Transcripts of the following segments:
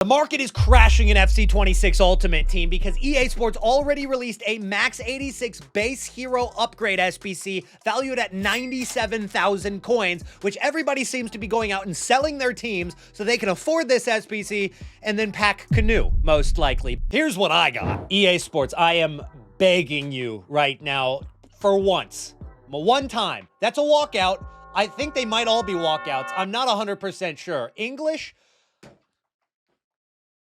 The market is crashing in FC 26 Ultimate Team because EA Sports already released a Max 86 base hero upgrade SBC valued at 97,000 coins, which everybody seems to be going out and selling their teams so they can afford this SBC and then pack Canoe, most likely. Here's what I got. EA Sports, I am begging you right now, for once, one time, that's a walkout. I think they might all be walkouts. I'm not 100% sure. English?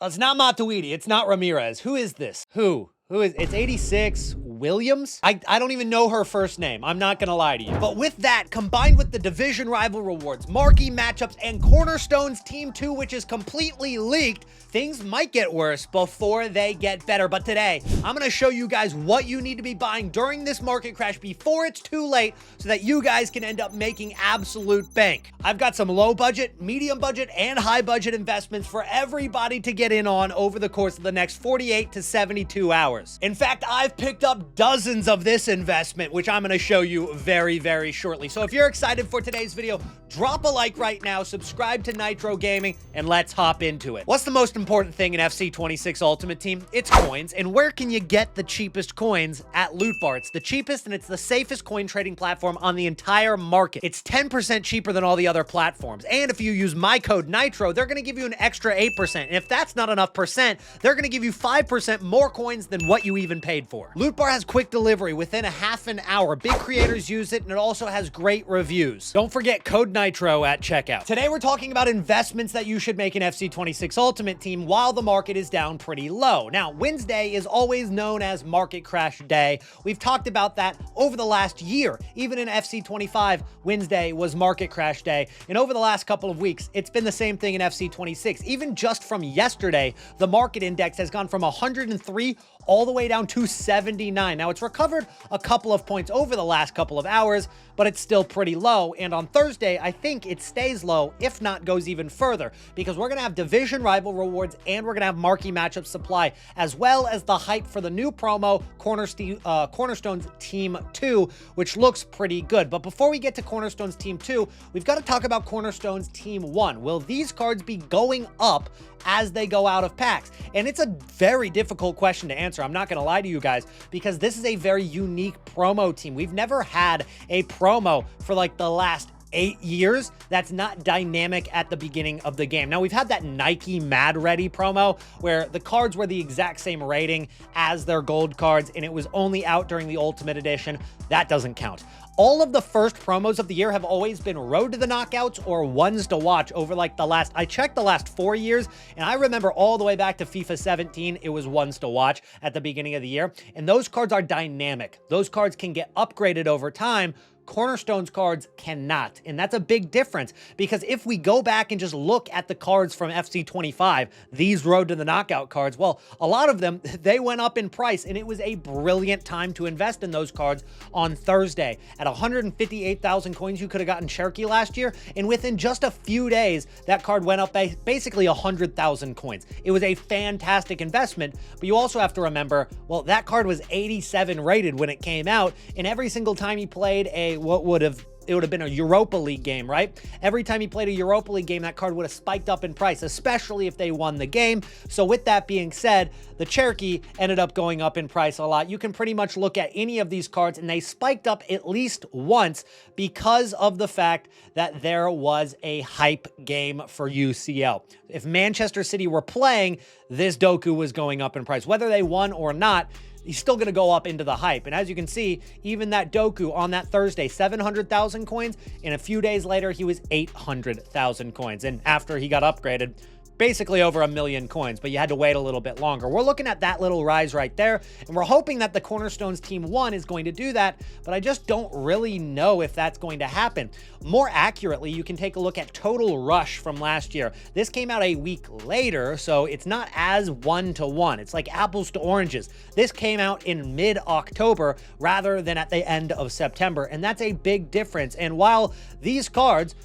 It's not Matuidi. It's not Ramirez. Who is this? Who is, it's 86 Williams? I don't even know her first name. I'm not gonna lie to you. But with that, combined with the division rival rewards, marquee matchups, and Cornerstone's Team 2, which is completely leaked, things might get worse before they get better. But today, I'm gonna show you guys what you need to be buying during this market crash before it's too late so that you guys can end up making absolute bank. I've got some low budget, medium budget, and high budget investments for everybody to get in on over the course of the next 48 to 72 hours. In fact, I've picked up dozens of this investment, which I'm going to show you very, very shortly. So if you're excited for today's video, drop a like right now, subscribe to Nitro Gaming, and let's hop into it. What's the most important thing in FC 26 Ultimate Team? It's coins. And where can you get the cheapest coins? At Loot Bar. It's the cheapest and it's the safest coin trading platform on the entire market. It's 10% cheaper than all the other platforms. And if you use my code Nitro, they're going to give you an extra 8%. And if that's not enough percent, they're going to give you 5% more coins than what you even paid for. Loot Bar has quick delivery within a half an hour. Big creators use it, and it also has great reviews. Don't forget code Nitro at checkout. Today, we're talking about investments that you should make in FC 26 Ultimate Team while the market is down pretty low. Now, Wednesday is always known as Market Crash Day. We've talked about that over the last year. Even in FC 25, Wednesday was Market Crash Day. And over the last couple of weeks, it's been the same thing in FC 26. Even just from yesterday, the market index has gone from 103 all the way down to 79. Now, it's recovered a couple of points over the last couple of hours, but it's still pretty low. And on Thursday, I think it stays low, if not goes even further, because we're going to have division rival rewards and we're going to have marquee matchup supply, as well as the hype for the new promo, Cornerstone's Team 2, which looks pretty good. But before we get to Cornerstone's Team 2, we've got to talk about Cornerstone's Team 1. Will these cards be going up as they go out of packs? And it's a very difficult question to answer. I'm not going to lie to you guys, because this is a very unique promo team. We've never had a promo for like the last 8 years that's not dynamic at the beginning of the game. Now, we've had that Nike Mad Ready promo where the cards were the exact same rating as their gold cards, and it was only out during the Ultimate Edition. That doesn't count. All of the first promos of the year have always been Road to the Knockouts or ones to watch over like the last, I checked the last 4 years, and I remember all the way back to FIFA 17, it was ones to watch at the beginning of the year. And those cards are dynamic. Those cards can get upgraded over time. Cornerstone's cards cannot. And that's a big difference, because if we go back and just look at the cards from FC 25, these Road to the Knockout cards, well, a lot of them, they went up in price, and it was a brilliant time to invest in those cards on Thursday. At 158,000 coins, you could have gotten Cherokee last year, and within just a few days, that card went up by basically 100,000 coins. It was a fantastic investment, but you also have to remember, well, that card was 87 rated when it came out, and every single time he played it would have been a Europa League game, right? Every time he played a Europa League game, that card would have spiked up in price, especially if they won the game. So with that being said, the Cherokee ended up going up in price a lot. You can pretty much look at any of these cards and they spiked up at least once because of the fact that there was a hype game for UCL. If Manchester City were playing, this Doku was going up in price. Whether they won or not, he's still going to go up into the hype. And as you can see, even that Doku on that Thursday, 700,000 coins, and a few days later, he was 800,000 coins. And after he got upgraded, basically over 1 million coins, but you had to wait a little bit longer. We're looking at that little rise right there, and we're hoping that the Cornerstones Team 1 is going to do that, but I just don't really know if that's going to happen. More accurately, you can take a look at Total Rush from last year. This came out a week later, so it's not as one-to-one. It's like apples to oranges. This came out in mid-October rather than at the end of September, and that's a big difference. And while these cards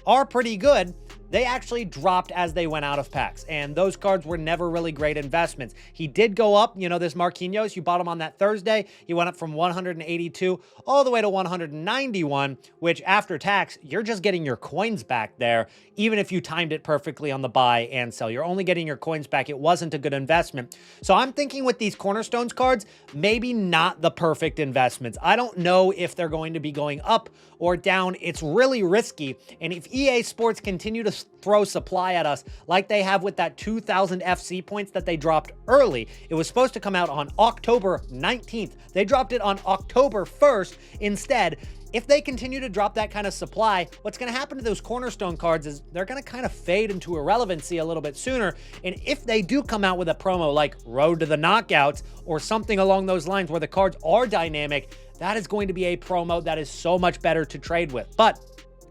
are pretty good, they actually dropped as they went out of packs, and those cards were never really great investments. He did go up, you know, this Marquinhos, you bought him on that Thursday, he went up from 182 all the way to 191, which after tax, you're just getting your coins back there, even if you timed it perfectly on the buy and sell. You're only getting your coins back. It wasn't a good investment. So I'm thinking with these Cornerstones cards, maybe not the perfect investments. I don't know if they're going to be going up or down. It's really risky. And if EA Sports continue to throw supply at us like they have with that 2,000 FC points that they dropped early, it was supposed to come out on October 19th. They dropped it on October 1st instead. If they continue to drop that kind of supply, what's going to happen to those Cornerstone cards is they're going to kind of fade into irrelevancy a little bit sooner. And if they do come out with a promo like Road to the Knockouts or something along those lines where the cards are dynamic, that is going to be a promo that is so much better to trade with. But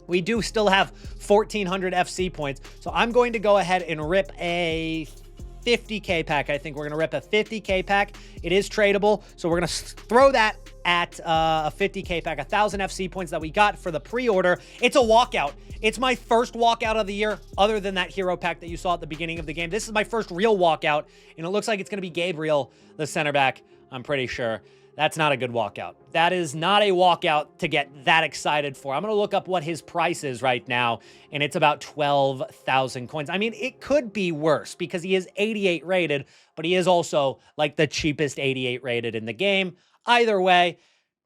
we do still have 1,400 FC points. So I'm going to go ahead and rip a 50K pack. I think we're going to rip a 50K pack. It is tradable. So we're going to throw that at a 50K pack, 1,000 FC points that we got for the pre-order. It's a walkout. It's my first walkout of the year, other than that hero pack that you saw at the beginning of the game. This is my first real walkout, and it looks like it's going to be Gabriel, the center back, I'm pretty sure. That's not a good walkout. That is not a walkout to get that excited for. I'm going to look up what his price is right now, and it's about 12,000 coins. I mean, it could be worse because he is 88 rated, but he is also like the cheapest 88 rated in the game. Either way,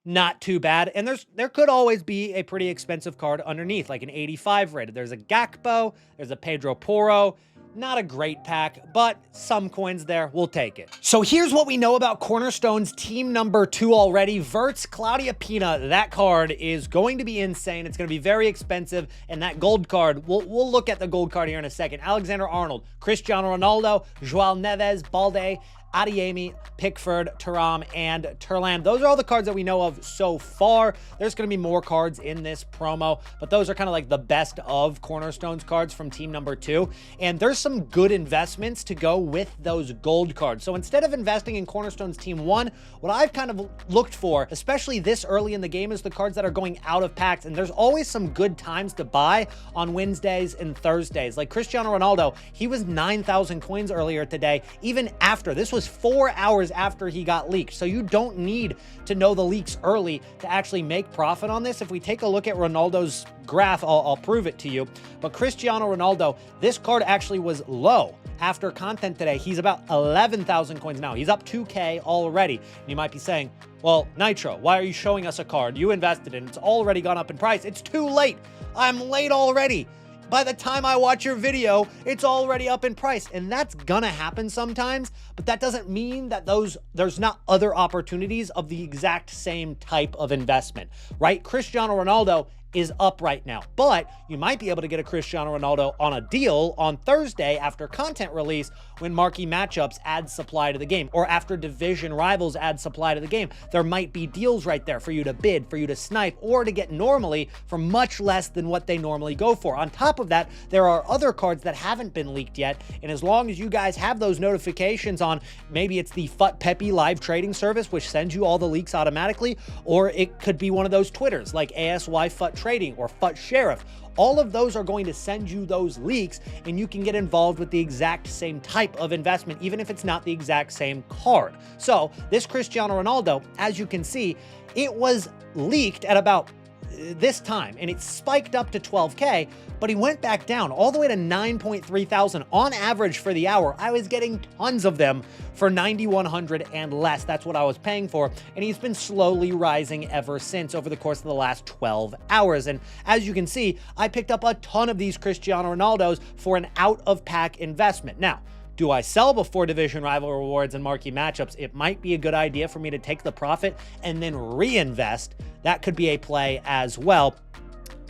not too bad. And there could always be a pretty expensive card underneath, like an 85 rated. There's a Gakpo, there's a Pedro Porro. Not a great pack, but some coins there. We'll take it. So here's what we know about Cornerstone's team number 2 already. Verts, Claudia Pina. That card is going to be insane. It's going to be very expensive. And that gold card, we'll look at the gold card here in a second. Alexander-Arnold, Cristiano Ronaldo, João Neves, Balde, Adeyemi, Pickford, Thuram, and Turlan. Those are all the cards that we know of so far. There's going to be more cards in this promo, but those are kind of like the best of Cornerstone's cards from team number 2. And there's some good investments to go with those gold cards. So instead of investing in Cornerstone's team 1, what I've kind of looked for, especially this early in the game, is the cards that are going out of packs. And there's always some good times to buy on Wednesdays and Thursdays. Like Cristiano Ronaldo, he was 9,000 coins earlier today, even after. This was 4 hours after he got leaked. So you don't need to know the leaks early to actually make profit on this. If we take a look at Ronaldo's graph, I'll prove it to you. But Cristiano Ronaldo, this card actually was low after content today. He's about 11,000 coins now. He's up 2K already. And you might be saying, well, Nitro, why are you showing us a card you invested in? It's already gone up in price. It's too late. I'm late already. By the time I watch your video, it's already up in price. And that's gonna happen sometimes, but that doesn't mean that there's not other opportunities of the exact same type of investment, right? Cristiano Ronaldo is up right now, but you might be able to get a Cristiano Ronaldo on a deal on Thursday after content release when marquee matchups add supply to the game, or after division rivals add supply to the game. There might be deals right there for you to bid, for you to snipe, or to get normally for much less than what they normally go for. On top of that, there are other cards that haven't been leaked yet, and as long as you guys have those notifications on, maybe it's the FUT Pepe live trading service, which sends you all the leaks automatically, or it could be one of those Twitters like ASY FUT Trading or FUT Sheriff. All of those are going to send you those leaks, and you can get involved with the exact same type of investment, even if it's not the exact same card. So this Cristiano Ronaldo, as you can see, it was leaked at about this time, and it spiked up to 12K, but he went back down all the way to 9.3 thousand on average for the hour. I was getting tons of them for 9,100 and less. That's what I was paying for, and he's been slowly rising ever since over the course of the last 12 hours. And as you can see, I picked up a ton of these Cristiano Ronaldos for an out-of-pack investment. Now, do I sell before division rival rewards and marquee matchups? It might be a good idea for me to take the profit and then reinvest. That could be a play as well.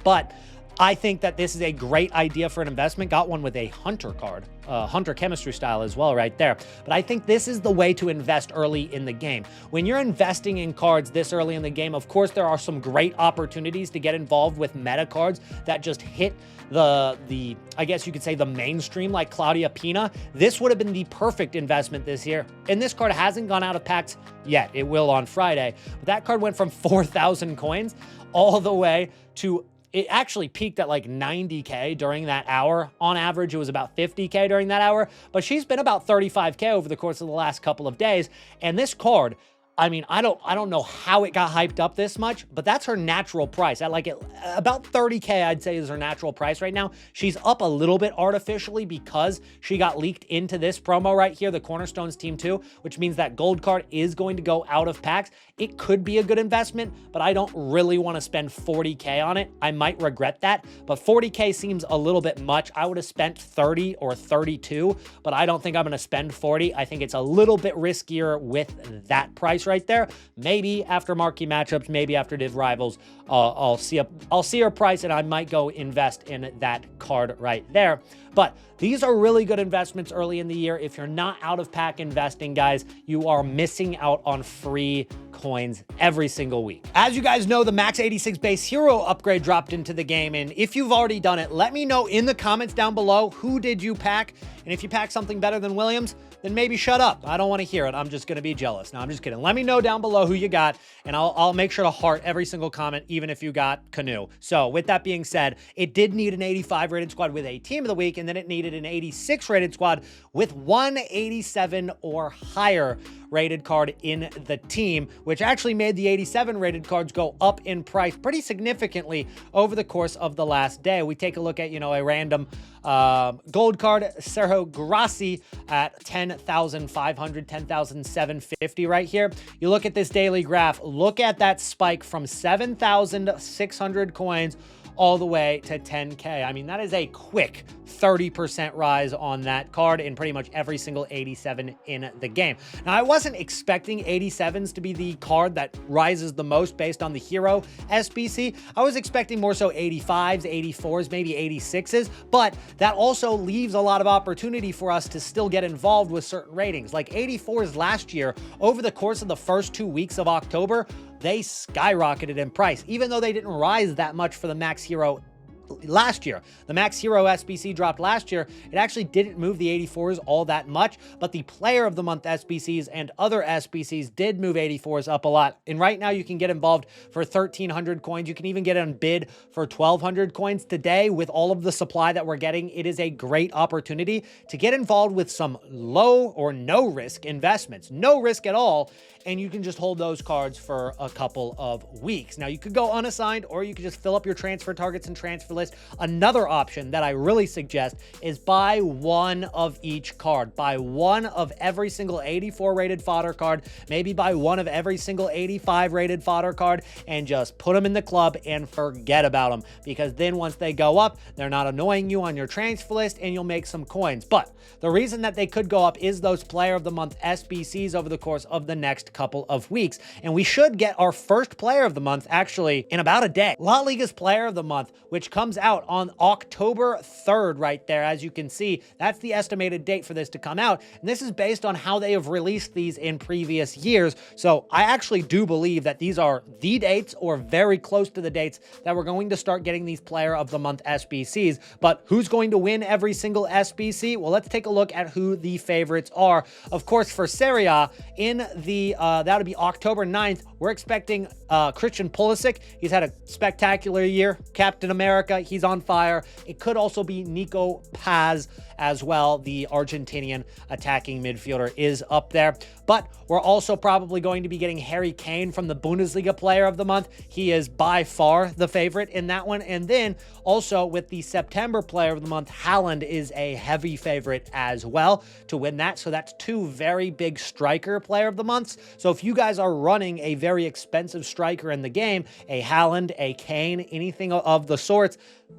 But I think that this is a great idea for an investment. Got one with a Hunter card, Hunter chemistry style as well right there. But I think this is the way to invest early in the game. When you're investing in cards this early in the game, of course, there are some great opportunities to get involved with meta cards that just hit the I guess you could say the mainstream, like Claudia Pina. This would have been the perfect investment this year. And this card hasn't gone out of packs yet. It will on Friday. But that card went from 4,000 coins all the way to it actually peaked at like 90K during that hour. On average, it was about 50K during that hour, but she's been about 35K over the course of the last couple of days. And this card, I mean, I don't know how it got hyped up this much, but that's her natural price. At like about 30K, I'd say is her natural price right now. She's up a little bit artificially because she got leaked into this promo right here, the Cornerstones Team 2, which means that gold card is going to go out of packs. It could be a good investment, but I don't really want to spend 40K on it. I might regret that, but 40K seems a little bit much. I would have spent 30 or 32, but I don't think I'm going to spend 40. I think it's a little bit riskier with that price right there. Maybe after marquee matchups, maybe after div rivals, I'll see her price and I might go invest in that card right there. But these are really good investments early in the year. If you're not out of pack investing, guys, you are missing out on free coins every single week. As you guys know, the Max 86 base hero upgrade dropped into the game. And if you've already done it, let me know in the comments down below, who did you pack? And if you pack something better than Williams, then maybe shut up. I don't want to hear it. I'm just going to be jealous. No, I'm just kidding. Let me know down below who you got, and I'll make sure to heart every single comment, even if you got Canoe. So with that being said, it did need an 85 rated squad with a team of the week, and then it needed an 86 rated squad with 187 or higher rated card in the team, which actually made the 87 rated cards go up in price pretty significantly over the course of the last day. We take a look at, a random gold card, Sergio Grassi at 10,500, 10,750 right here. You look at this daily graph, look at that spike from 7,600 coins all the way to 10K. I mean, that is a quick 30% rise on that card in pretty much every single 87 in the game. Now, I wasn't expecting 87s to be the card that rises the most based on the hero SBC. I was expecting more so 85s, 84s, maybe 86s, but that also leaves a lot of opportunity for us to still get involved with certain ratings. Like 84s last year, over the course of the first 2 weeks of October, they skyrocketed in price, even though they didn't rise that much for the Max Hero last year. The Max Hero SBC dropped last year. It actually didn't move the 84s all that much, but the Player of the Month SBCs and other SBCs did move 84s up a lot. And right now you can get involved for 1,300 coins. You can even get on bid for 1,200 coins. Today, with all of the supply that we're getting, it is a great opportunity to get involved with some low or no risk investments. No risk at all, and you can just hold those cards for a couple of weeks. Now, you could go unassigned, or you could just fill up your transfer targets and transfer list. Another option that I really suggest is buy one of each card. Buy one of every single 84 rated fodder card, maybe buy one of every single 85 rated fodder card, and just put them in the club and forget about them, because then once they go up, they're not annoying you on your transfer list and you'll make some coins. But the reason that they could go up is those Player of the Month SBCs over the course of the next couple of weeks. And we should get our first Player of the Month actually in about a day. La Liga's Player of the Month, which comes out on October 3rd right there. As you can see, that's the estimated date for this to come out. And this is based on how they have released these in previous years. So I actually do believe that these are the dates or very close to the dates that we're going to start getting these Player of the Month SBCs. But who's going to win every single SBC? Well, let's take a look at who the favorites are. Of course, for Serie A, in the that would be October 9th, we're expecting Christian Pulisic. He's had a spectacular year. Captain America, he's on fire. It could also be Nico Paz as well. The Argentinian attacking midfielder is up there. But we're also probably going to be getting Harry Kane from the Bundesliga Player of the Month. He is by far the favorite in that one. And then also with the September Player of the Month, Haaland is a heavy favorite as well to win that. So that's two very big striker Player of the Months. So if you guys are running a very expensive striker in the game, a Haaland, a Kane, anything of the sorts,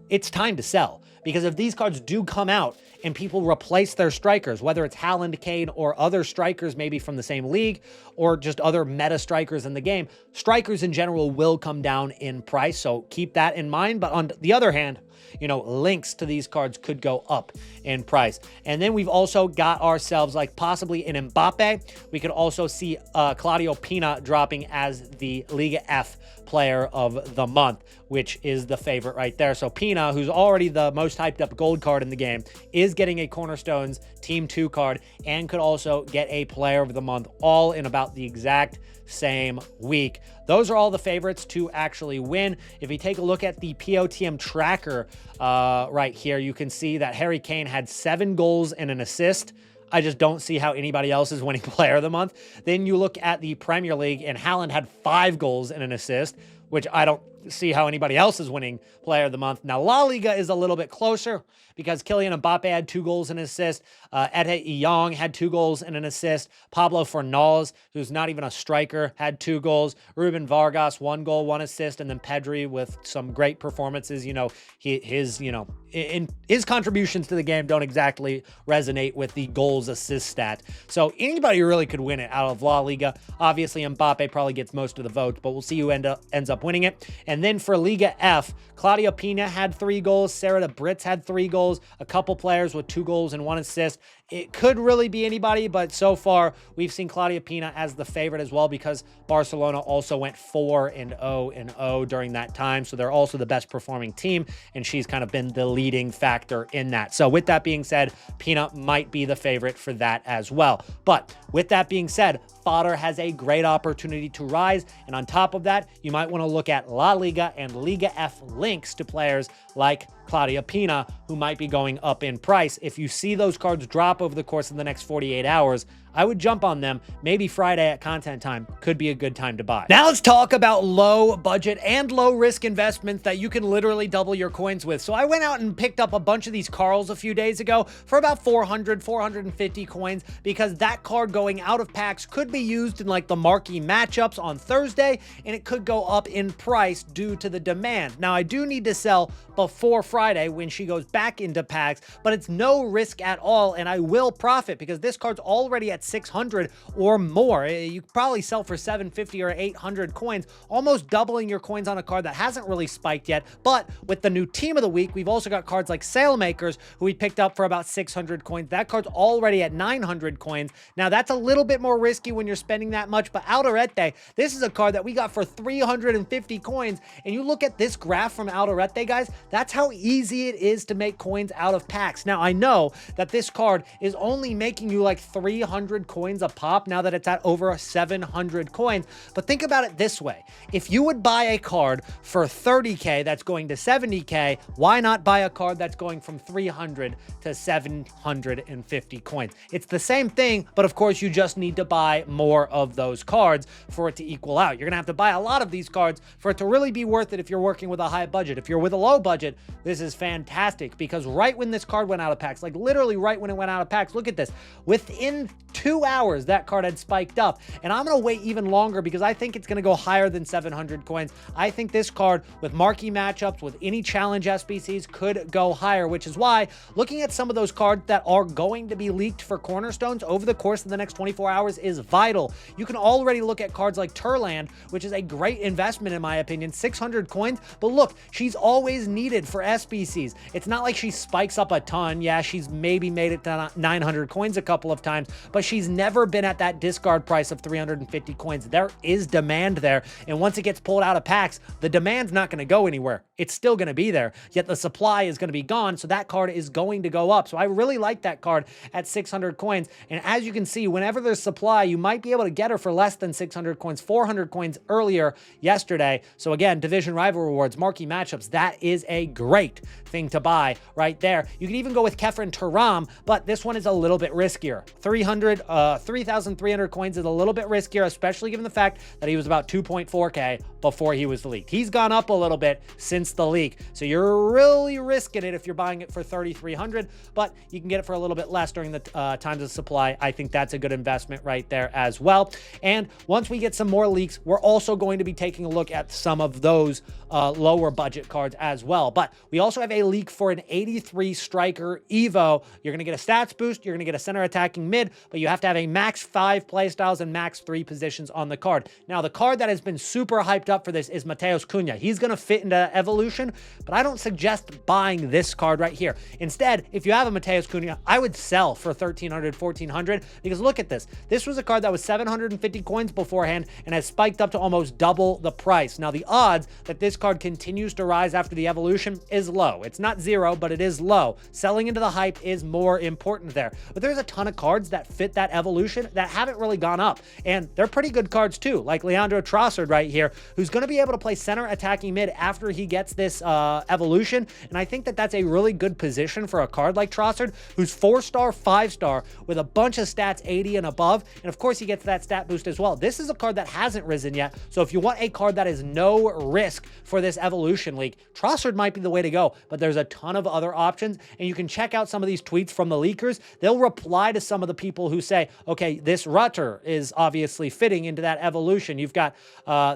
it's time to sell. Because if these cards do come out and people replace their strikers, whether it's Haaland, Kane, or other strikers maybe from the same league, or just other meta strikers in the game, strikers in general will come down in price. So keep that in mind. But on the other hand, links to these cards could go up in price. And then we've also got ourselves like possibly an Mbappe. We could also see Claudio Pina dropping as the Liga F Player of the Month, which is the favorite right there. So Pina, who's already the most most hyped up gold card in the game, is getting a Cornerstones Team 2 card and could also get a Player of the Month, all in about the exact same week. Those are all the favorites to actually win. If you take a look at the POTM tracker right here, you can see that Harry Kane had 7 goals and an assist. I just don't see how anybody else is winning Player of the Month. Then you look at the Premier League, and Haaland had 5 goals and an assist, which I don't see how anybody else is winning Player of the Month. Now, La Liga is a little bit closer because Kylian Mbappe had 2 goals and an assist. Ede Young had 2 goals and an assist. Pablo Fornals, who's not even a striker, had 2 goals. Ruben Vargas, 1 goal, 1 assist. And then Pedri with some great performances. You know, his contributions to the game don't exactly resonate with the goals assist stat. So anybody really could win it out of La Liga. Obviously, Mbappe probably gets most of the votes, but we'll see who ends up winning it. And then for Liga F, Claudia Pina had 3 goals. Sarah de Brits had 3 goals. A couple players with 2 goals and 1 assist. It could really be anybody, but so far we've seen Claudia Pina as the favorite as well because Barcelona also went 4-0 during that time. So they're also the best performing team, and she's kind of been the leading factor in that. So with that being said, Pina might be the favorite for that as well. But with that being said, Fodder has a great opportunity to rise. And on top of that, you might want to look at La Liga and Liga F links to players like Claudia Pina, who might be going up in price. If you see those cards drop over the course of the next 48 hours, I would jump on them. Maybe Friday at content time could be a good time to buy. Now let's talk about low budget and low risk investments that you can literally double your coins with. So I went out and picked up a bunch of these Carls a few days ago for about 400, 450 coins because that card going out of packs could be used in like the marquee matchups on Thursday, and it could go up in price due to the demand. Now I do need to sell before Friday when she goes back into packs, but it's no risk at all, and I will profit because this card's already at 600 or more. You could probably sell for 750 or 800 coins, almost doubling your coins on a card that hasn't really spiked yet. But with the new team of the week, we've also got cards like Sailmakers, who we picked up for about 600 coins. That card's already at 900 coins. Now that's a little bit more risky when you're spending that much, but Alderete, this is a card that we got for 350 coins. And you look at this graph from Alderete, guys, that's how easy it is to make coins out of packs. Now I know that this card is only making you like 300 coins a pop now that it's at over 700 coins. But think about it this way. If you would buy a card for 30K that's going to 70K, why not buy a card that's going from 300 to 750 coins? It's the same thing, but of course you just need to buy more of those cards for it to equal out. You're gonna have to buy a lot of these cards for it to really be worth it if you're working with a high budget. If you're with a low budget, this is fantastic because right when this card went out of packs, like literally right when it went out of packs, look at this. Within 2 hours, that card had spiked up. And I'm going to wait even longer because I think it's going to go higher than 700 coins. I think this card with marquee matchups, with any challenge SBCs, could go higher, which is why looking at some of those cards that are going to be leaked for Cornerstones over the course of the next 24 hours is vital. You can already look at cards like Turland, which is a great investment in my opinion, 600 coins. But look, she's always needed for SBCs. It's not like she spikes up a ton. Yeah, she's maybe made it to 900 coins a couple of times, but she's never been at that discard price of 350 coins. There is demand there, and once it gets pulled out of packs, the demand's not going to go anywhere. It's still going to be there, yet the supply is going to be gone, so that card is going to go up. So I really like that card at 600 coins, and as you can see, whenever there's supply, you might be able to get her for less than 600 coins, 400 coins earlier yesterday. So again, Division Rival Rewards, marquee matchups, that is a great thing to buy right there. You can even go with Kefren Turam, but this one is a little bit riskier. 3,300 coins is a little bit riskier, especially given the fact that he was about 2.4K before he was leaked. He's gone up a little bit since the leak, so you're really risking it if you're buying it for 3,300, but you can get it for a little bit less during the times of supply. I think that's a good investment right there as well. And once we get some more leaks, we're also going to be taking a look at some of those lower budget cards as well. But we also have a leak for an 83 striker Evo. You're going to get a stats boost, you're going to get a center attacking mid, but you have to have a max 5 playstyles and max 3 positions on the card. Now, the card that has been super hyped up for this is Mateus Cunha. He's going to fit into Evolution evolution, but I don't suggest buying this card right here. Instead, if you have a Mateus Cunha, I would sell for 1,300, 1,400, because look at this. This was a card that was 750 coins beforehand and has spiked up to almost double the price. Now, the odds that this card continues to rise after the evolution is low. It's not zero, but it is low. Selling into the hype is more important there. But there's a ton of cards that fit that evolution that haven't really gone up, and they're pretty good cards too, like Leandro Trossard right here, who's going to be able to play center attacking mid after he gets this evolution, and I think that that's a really good position for a card like Trossard, who's 4-star, 5-star, with a bunch of stats 80 and above, and of course he gets that stat boost as well. This is a card that hasn't risen yet, so if you want a card that is no risk for this evolution leak, Trossard might be the way to go, but there's a ton of other options, and you can check out some of these tweets from the leakers. They'll reply to some of the people who say, okay, this Rutter is obviously fitting into that evolution. You've got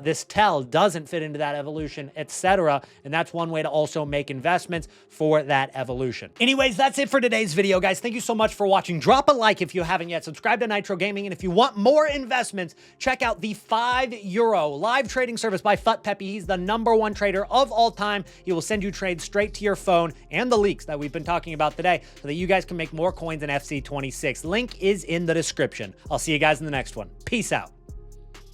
this Tell doesn't fit into that evolution, etc. And that's one way to also make investments for that evolution. Anyways, that's it for today's video, guys. Thank you so much for watching. Drop a like if you haven't yet. Subscribe to Nitro Gaming. And if you want more investments, check out the €5 live trading service by Fut Peppy. He's the #1 trader of all time. He will send you trades straight to your phone and the leaks that we've been talking about today so that you guys can make more coins in FC26. Link is in the description. I'll see you guys in the next one. Peace out.